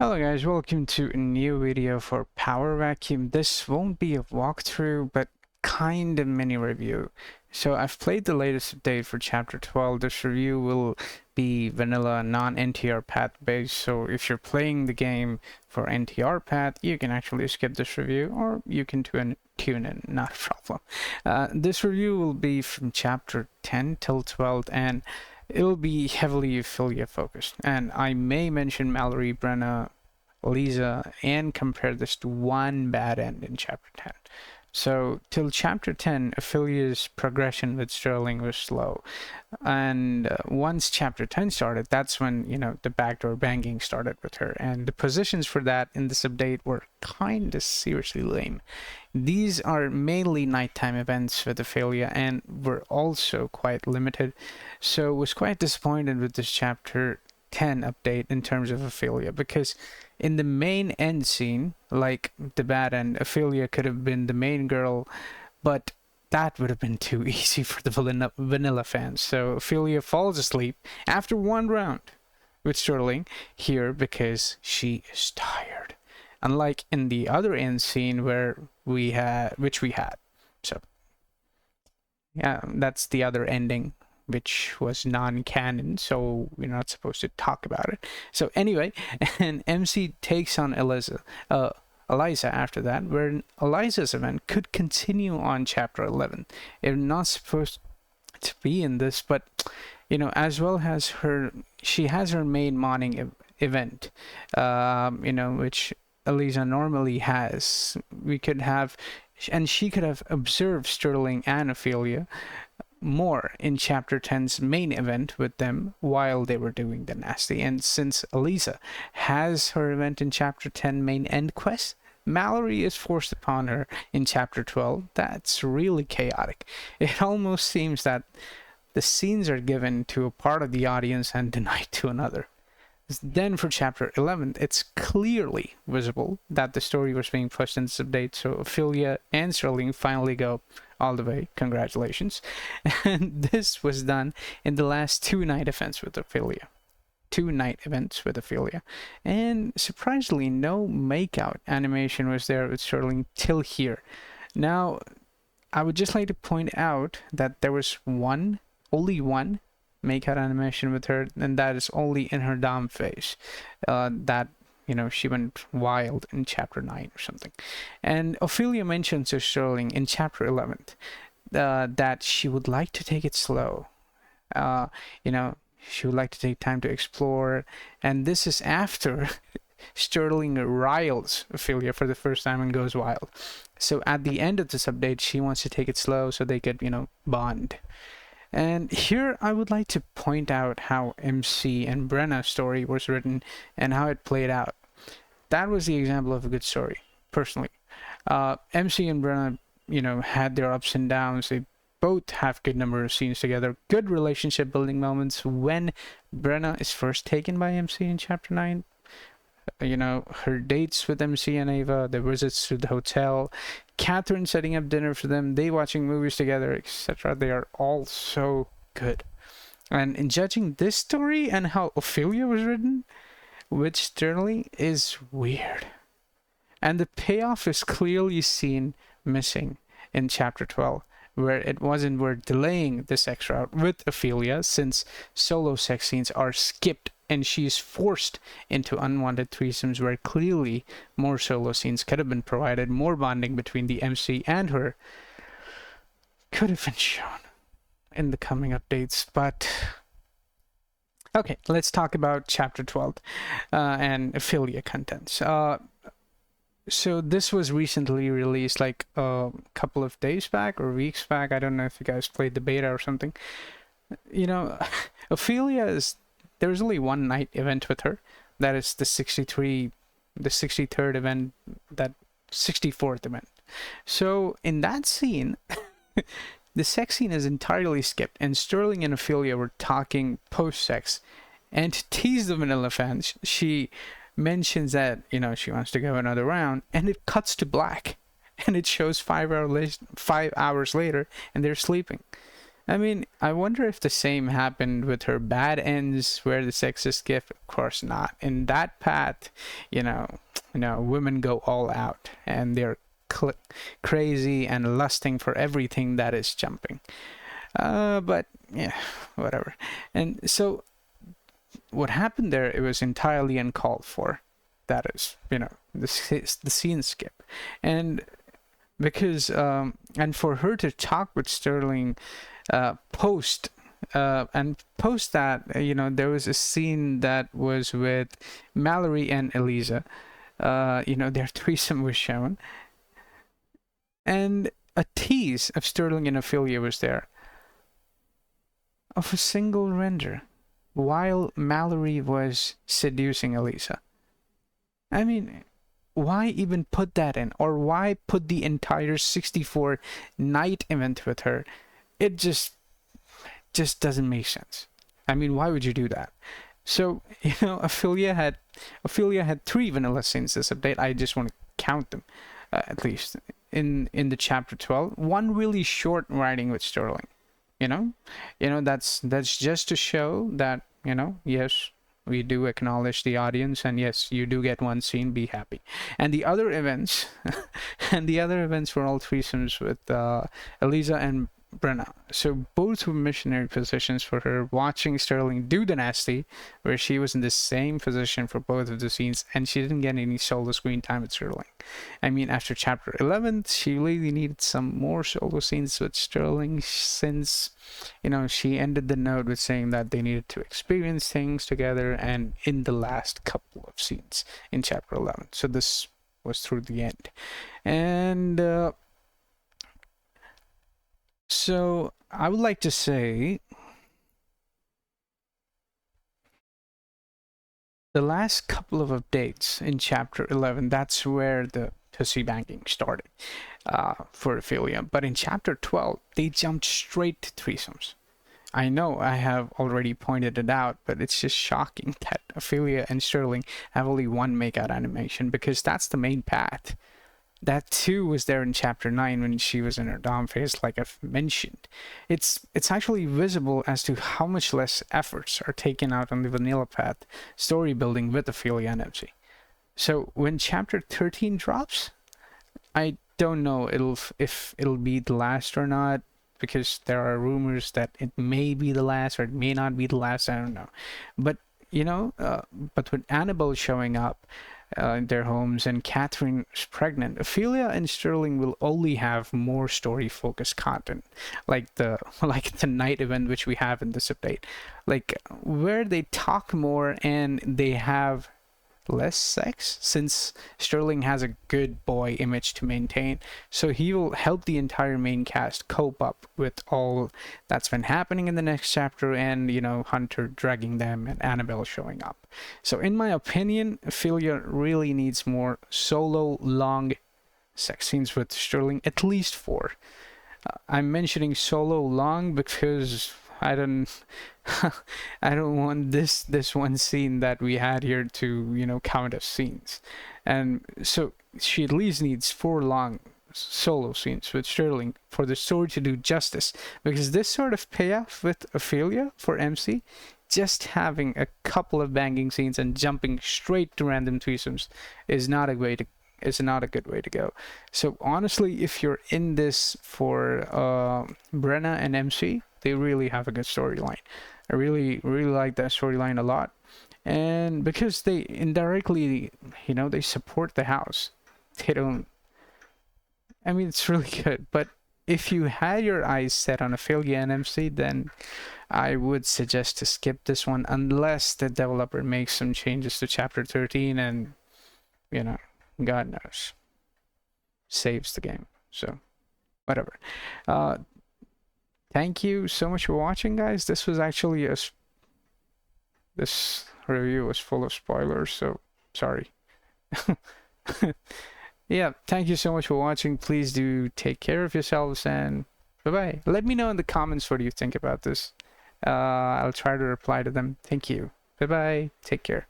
Hello guys, welcome to a new video for Power Vacuum. This won't be a walkthrough, but kind of mini review. So I've played the latest update for Chapter 12. This review will be vanilla, non-NTR path based, so if you're playing the game for NTR path, you can actually skip this review, or you can tune in, not a problem. This review will be from Chapter 10 till 12, and it'll be heavily Ophelia focused, and I may mention Mallory, Brenna, Lisa, and compare this to one bad end in Chapter 10. So, till Chapter 10, Ophelia's progression with Sterling was slow. And once Chapter 10 started, that's when, the backdoor banging started with her. And the positions for that in this update were kind of seriously lame. These are mainly nighttime events with Ophelia and were also quite limited. So, was quite disappointed with this Chapter 10 update in terms of Ophelia, because in the main end scene, like the bad end, Ophelia could have been the main girl, but that would have been too easy for the vanilla fans. So Ophelia falls asleep after one round with Sterling here because she is tired, unlike in the other end scene where we had. So yeah, that's the other ending, which was non-canon, so we're not supposed to talk about it. So anyway, and MC takes on Eliza after that, where Eliza's event could continue on Chapter 11. It's not supposed to be in this, but as well as she has her main morning event, which Eliza normally has. We could have, and she could have observed Sterling and Ophelia more in Chapter 10's main event with them while they were doing the nasty. And since Eliza has her event in Chapter 10 main end quest, Mallory is forced upon her in Chapter 12. That's really chaotic. It almost seems that the scenes are given to a part of the audience and denied to another. Then for Chapter 11, it's clearly visible that the story was being pushed in this update, so Ophelia and Sterling finally go all the way. Congratulations. And this was done in the last two night events with Ophelia. And surprisingly, no makeout animation was there with Sterling till here. Now, I would just like to point out that there was only one makeout animation with her, and that is only in her dom phase. She went wild in Chapter 9 or something. And Ophelia mentions to Sterling in Chapter 11 that she would like to take it slow. She would like to take time to explore, and this is after Sterling riles Ophelia for the first time and goes wild. So at the end of this update, she wants to take it slow so they could, bond. And here I would like to point out how MC and Brenna's story was written and how it played out. That was the example of a good story, personally. MC and Brenna, had their ups and downs. They both have good number of scenes together, good relationship building moments when Brenna is first taken by MC in Chapter 9. Her dates with MC and Ava, the visits to the hotel, Catherine setting up dinner for them, they watching movies together, etc. They are all so good. And in judging this story and how Ophelia was written with Sterling is weird. And the payoff is clearly seen missing in Chapter 12, where it wasn't worth delaying the sex route with Ophelia, since solo sex scenes are skipped and she's forced into unwanted threesomes where clearly more solo scenes could have been provided, more bonding between the MC and her could have been shown in the coming updates. But okay, let's talk about Chapter 12 and Ophelia contents. So this was recently released, like a couple of days back or weeks back. I don't know if you guys played the beta or something. Ophelia is... There's only one night event with her. That is the 63rd event, that 64th event. So in that scene, the sex scene is entirely skipped, and Sterling and Ophelia were talking post-sex. And to tease the vanilla fans, she mentions that, she wants to go another round, and it cuts to black. And it shows 5 hours later, and they're sleeping. I mean, I wonder if the same happened with her bad ends where the sexist gift. Of course not. In that path, you know, women go all out and they're crazy and lusting for everything that is jumping. But yeah, whatever. And so what happened there, it was entirely uncalled for. That is, the scene skip. And because and for her to talk with Sterling post that, there was a scene that was with Mallory and Eliza. Their threesome was shown, and a tease of Sterling and Ophelia was there, of a single render, while Mallory was seducing Eliza. I mean, why even put that in? Or why put the entire 64 night event with her? It just doesn't make sense. I mean, why would you do that? So, Ophelia had 3 vanilla scenes this update. I just want to count them, at least in the chapter 12. One really short writing with Sterling. That's just to show that, yes, we do acknowledge the audience, and yes, you do get one scene, be happy. And the other events were all threesomes with Eliza and Brenna. So both were missionary positions for her, watching Sterling do the nasty, where she was in the same position for both of the scenes, and she didn't get any solo screen time with Sterling. I mean, after chapter 11, she really needed some more solo scenes with Sterling, since, she ended the note with saying that they needed to experience things together, and in the last couple of scenes in chapter 11. So this was through the end. And so I would like to say the last couple of updates in chapter 11, that's where the pussy banking started for Ophelia. But in chapter 12, they jumped straight to threesomes. I know I have already pointed it out, but it's just shocking that Ophelia and Sterling have only one makeout animation, because that's the main path. That too was there in chapter 9 when she was in her dom phase, like I've mentioned. It's actually visible as to how much less efforts are taken out on the vanilla path story building with Ophelia and MC. So when chapter 13 drops, I don't know if it'll be the last or not, because there are rumors that it may be the last or it may not be the last. I don't know. But but with Annabelle showing up in their homes and Catherine is pregnant, Ophelia and Sterling will only have more story focused content, like the night event which we have in this update, like where they talk more and they have less sex, since Sterling has a good boy image to maintain. So he will help the entire main cast cope up with all that's been happening in the next chapter, and Hunter dragging them and Annabelle showing up. So in my opinion, Ophelia really needs more solo long sex scenes with Sterling, at least 4. I'm mentioning solo long because I don't want this one scene that we had here to count as scenes. And so she at least needs 4 long solo scenes with Sterling for the story to do justice, because this sort of payoff with Ophelia for MC, just having a couple of banging scenes and jumping straight to random threesomes is not a good way to go. So honestly, if you're in this for Brenna and MC, they really have a good storyline. I really like that storyline a lot, and because they indirectly, they support the house. They don't. I mean, it's really good. But if you had your eyes set on Ophelia and MC, then I would suggest to skip this one, unless the developer makes some changes to chapter 13 and God knows, saves the game. So whatever. Thank you so much for watching, guys. This was actually this review was full of spoilers, so sorry. Yeah, thank you so much for watching. Please do take care of yourselves, and bye-bye. Let me know in the comments what you think about this. I'll try to reply to them. Thank you. Bye-bye. Take care.